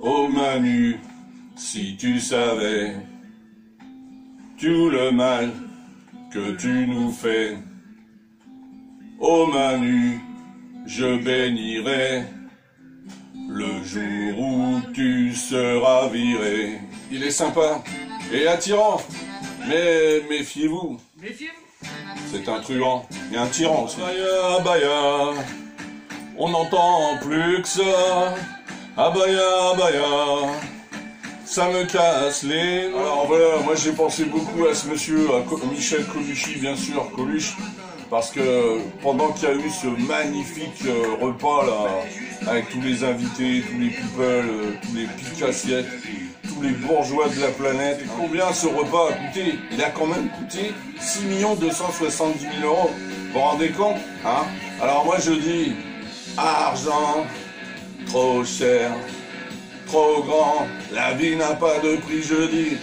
Oh Manu, si tu savais tout le mal que tu nous fais. Oh Manu, je bénirai le jour où tu seras viré. Il est sympa et attirant, mais méfiez-vous. Méfiez-vous. C'est un truand et un tyran aussi. Abaya, abaya, on n'entend plus que ça. Abaya, abaya, ça me casse les... Alors voilà, moi j'ai pensé beaucoup à ce monsieur, à Michel Colucci, bien sûr, Coluche, parce que pendant qu'il y a eu ce magnifique repas là, avec tous les invités, tous les people, tous les piques-assiettes, tous les bourgeois de la planète, combien ce repas a coûté? Il a quand même coûté 6 270 000 euros. Vous vous rendez compte, hein? Alors moi je dis, argent, trop cher, trop grand, la vie n'a pas de prix, je dis.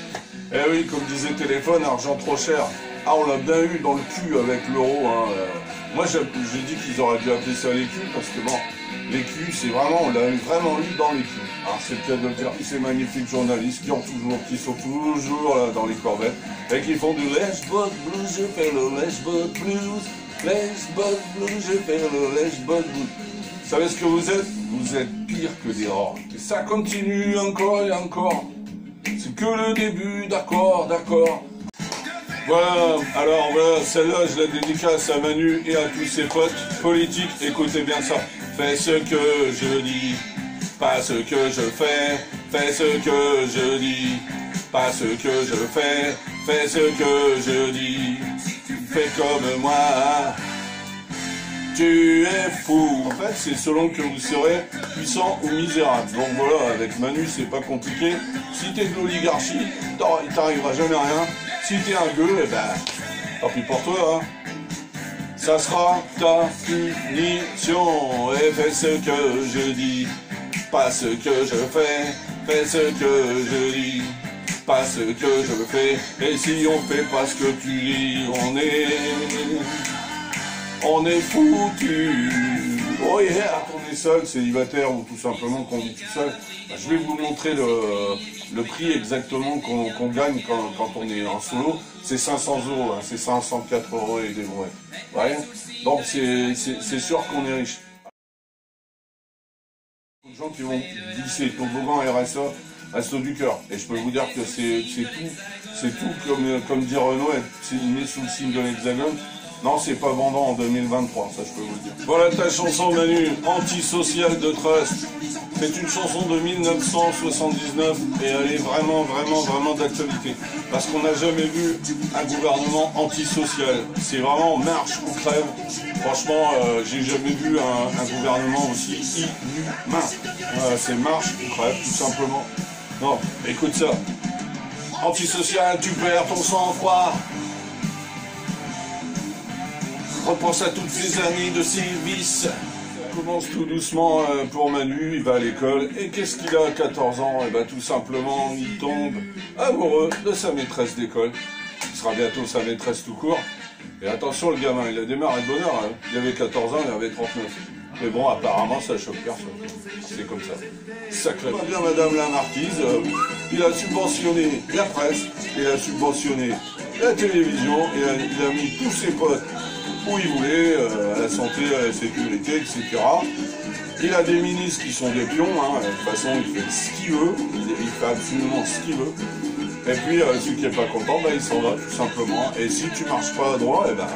Eh oui, comme disait Téléphone, argent trop cher. Ah, on l'a bien eu dans le cul avec l'euro. Hein. Moi, j'ai dit qu'ils auraient dû appeler ça les culs, parce que bon, les culs, c'est vraiment, on l'a vraiment eu dans les culs. Alors, c'est le cas de le dire. Ces magnifiques journalistes qui sont toujours là dans les corvettes, et qui font du lèche-botte blues, je fais le lèche-botte blues, lèche-botte blues, je fais le lèche-botte blues. Vous savez ce que vous êtes? Vous êtes pire que des rats. Et ça continue encore et encore. C'est que le début, d'accord, d'accord. Voilà, alors voilà, celle-là, je la dédicace à Manu et à tous ses potes politiques. Écoutez bien ça. Fais ce que je dis, pas ce que je fais. Fais ce que je dis, pas ce que je fais. Fais ce que je dis, fais comme moi. Tu es fou. En fait, c'est selon que vous serez puissant ou misérable. Donc voilà, avec Manu, c'est pas compliqué. Si t'es de l'oligarchie, il t'arrivera jamais rien. Si t'es un gueux, eh ben, tant pis pour toi, hein. Ça sera ta punition. Et fais ce que je dis, pas ce que je fais. Fais ce que je dis, pas ce que je fais. Et si on fait pas ce que tu dis, on est foutu. Oh yeah, on est seul, célibataire ou tout simplement qu'on vit tout seul. Bah, je vais vous montrer le prix exactement qu'on gagne quand on est en solo. C'est 500 euros, hein, c'est 504 euros et des brouettes. Ouais. Donc c'est sûr qu'on est riche. Il y a des gens qui vont glisser toboggan RSA, Resto du Cœur. Et je peux vous dire que c'est tout comme dit Renaud, c'est né sous le signe de l'Hexagone. Non, c'est pas vendant en 2023, ça je peux vous le dire. Voilà ta chanson Manu, Antisocial de Trust. C'est une chanson de 1979 et elle est vraiment d'actualité. Parce qu'on n'a jamais vu un gouvernement antisocial. C'est vraiment marche ou crève. Franchement, j'ai jamais vu un gouvernement aussi inhumain. C'est marche ou crève, tout simplement. Non, écoute ça. Antisocial, tu perds ton sang-froid. Repense à toutes ces années de service. Ça commence tout doucement pour Manu, il va à l'école. Et qu'est-ce qu'il a à 14 ans? Et bien tout simplement, il tombe amoureux de sa maîtresse d'école. Il sera bientôt sa maîtresse tout court. Et attention, le gamin, il a démarré de bonheur. Hein. Il avait 14 ans, il avait 39. Mais bon, apparemment, ça choque personne. C'est comme ça. Sacré. Bien, madame la marquise, il a subventionné la presse, il a subventionné la télévision, et il a mis tous ses potes où il voulait, à la santé, à la sécurité, etc. Il a des ministres qui sont des pions, hein. De toute façon il fait ce qu'il veut, il fait absolument ce qu'il veut. Et puis celui qui n'est pas content, bah, il s'en va tout simplement. Et si tu marches pas à droit, et ben,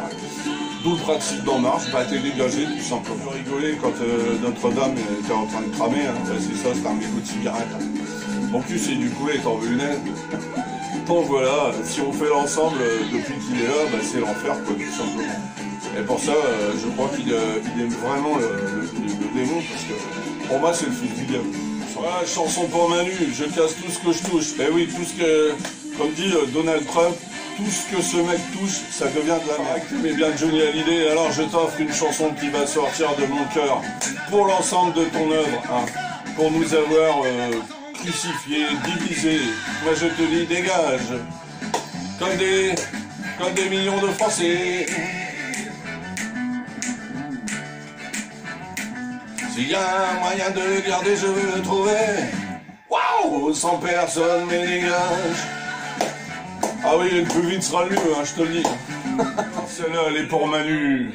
d'où le principe d'en marche, bah, t'es dégagé tout simplement. Je rigolais quand Notre-Dame était en train de cramer, hein. C'est ça, c'est un mégot de cigarette. Hein. En plus c'est du poulet, t'en veux une aide. Donc voilà, si on fait l'ensemble depuis qu'il est là, bah, c'est l'enfer quoi, tout simplement. Et pour ça, je crois qu'il aime vraiment le démon, parce que pour moi, c'est le fils du diable. Voilà, chanson pour Manu, je casse tout ce que je touche. Et oui, tout ce que, comme dit Donald Trump, tout ce que ce mec touche, ça devient de la merde. Mais bien Johnny Hallyday, alors je t'offre une chanson qui va sortir de mon cœur pour l'ensemble de ton œuvre, hein, pour nous avoir crucifiés, divisés. Moi, je te dis, dégage, comme des millions de Français. S'il y a un moyen de le garder, je veux le trouver. en haut, 100 personnes, mais dégage. Ah oui, le plus vite sera le mieux, hein, je te le dis. Celle-là, elle est pour Manu.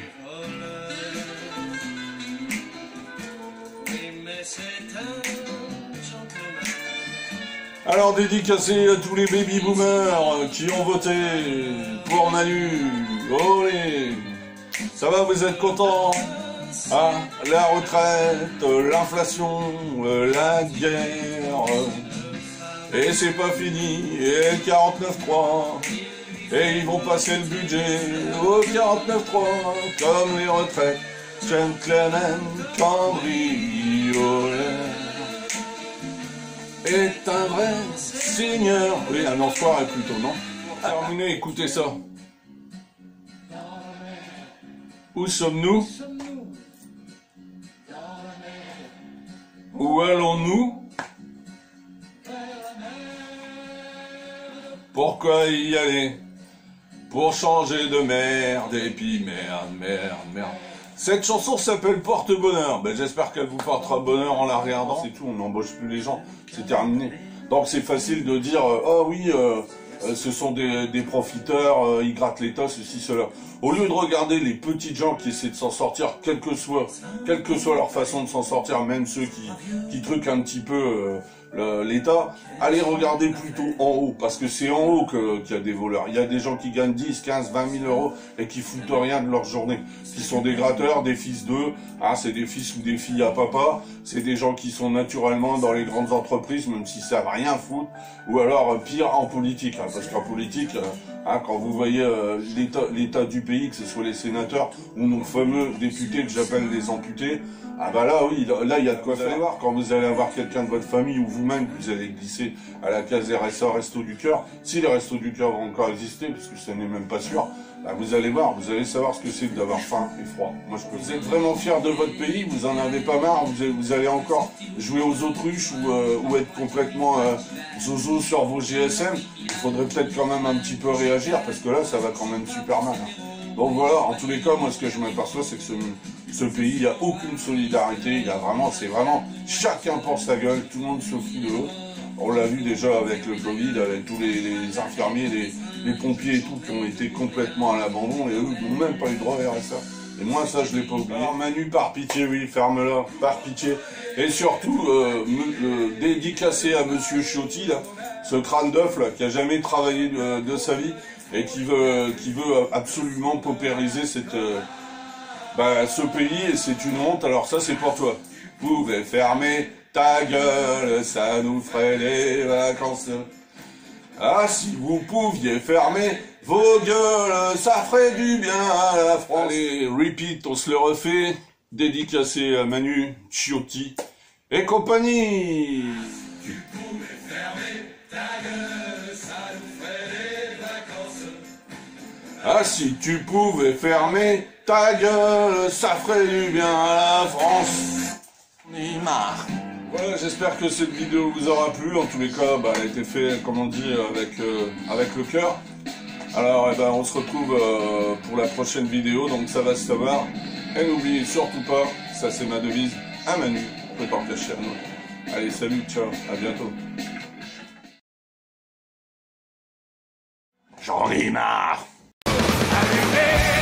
Alors, dédicacé à tous les baby-boomers qui ont voté pour Manu. Olé! Ça va, vous êtes contents? Ah, la retraite, l'inflation, la guerre. Et c'est pas fini, et 49.3. Et ils vont passer le budget au 49.3, comme les retraites. Gentleman cambrioleur est un vrai seigneur. Oui, un enfoiré plutôt, non? Terminé, écoutez ça. Où sommes-nous? Où allons-nous? Pourquoi y aller? Pour changer de merde, et puis merde. Cette chanson s'appelle Porte-Bonheur. Ben, j'espère qu'elle vous portera bonheur en la regardant. C'est tout, on n'embauche plus les gens. C'est terminé. Donc c'est facile de dire, oh oui, ce sont des profiteurs, ils grattent l'État, ceci, cela. Au lieu de regarder les petites gens qui essaient de s'en sortir, quelle que soit leur façon de s'en sortir, même ceux qui truquent un petit peu l'État, allez regarder plutôt en haut, parce que c'est en haut qu'il y a des voleurs. Il y a des gens qui gagnent 10, 15, 20 000 euros et qui foutent rien de leur journée, qui sont des gratteurs, des fils d'eux, hein, c'est des fils ou des filles à papa, c'est des gens qui sont naturellement dans les grandes entreprises, même s'ils savent rien foutre, ou alors pire en politique, hein, parce qu'en politique, hein, quand vous voyez l'état du pays, que ce soit les sénateurs ou nos fameux députés que j'appelle les amputés, ah bah là oui, là il y a de quoi faire. Quand vous allez avoir quelqu'un de votre famille ou vous-même, vous allez glisser à la case RSA, Resto du Cœur, si les Restos du Cœur vont encore exister, parce que ça n'est même pas sûr, bah vous allez voir, vous allez savoir ce que c'est d'avoir faim et froid. Moi je peux. Vous êtes vraiment fiers de votre pays, vous en avez pas marre, vous allez encore jouer aux autruches ou être complètement zozo sur vos GSM. Il faudrait peut-être quand même un petit peu réagir, parce que là ça va quand même super mal. Donc voilà, en tous les cas, moi ce que je m'aperçois, c'est que ce pays, il n'y a aucune solidarité, il y a vraiment, c'est vraiment chacun pour sa gueule, tout le monde se fout de l'autre. On l'a vu déjà avec le Covid, avec tous les infirmiers, les pompiers et tout qui ont été complètement à l'abandon, et eux n'ont même pas eu droit à RSA. Et moi ça je l'ai pas oublié. Alors Manu, par pitié, oui, ferme-la, par pitié. Et surtout, dédicacé à Monsieur Ciotti, là, ce crâne d'œuf là, qui a jamais travaillé de sa vie, et qui veut absolument paupériser ce pays, et c'est une honte. Alors ça c'est pour toi. Vous pouvez fermer ta gueule, ça nous ferait les vacances. Ah, si vous pouviez fermer vos gueules, ça ferait du bien à la France. Allez, repeat, on se le refait. Dédicacé à Manu, Ciotti et compagnie. Tu pouvais fermer ta gueule, ça nous ferait les vacances. Ah, si tu pouvais fermer ta gueule, ça ferait du bien à la France. On est marre. Voilà, j'espère que cette vidéo vous aura plu. En tous les cas, bah, elle a été faite, comme on dit, avec le cœur. Alors, eh ben, on se retrouve pour la prochaine vidéo, donc ça va se savoir. Et n'oubliez surtout pas, ça c'est ma devise, un Manu, on peut t'en cacher un autre. Allez, salut, ciao, à bientôt. J'en ai marre. Allumez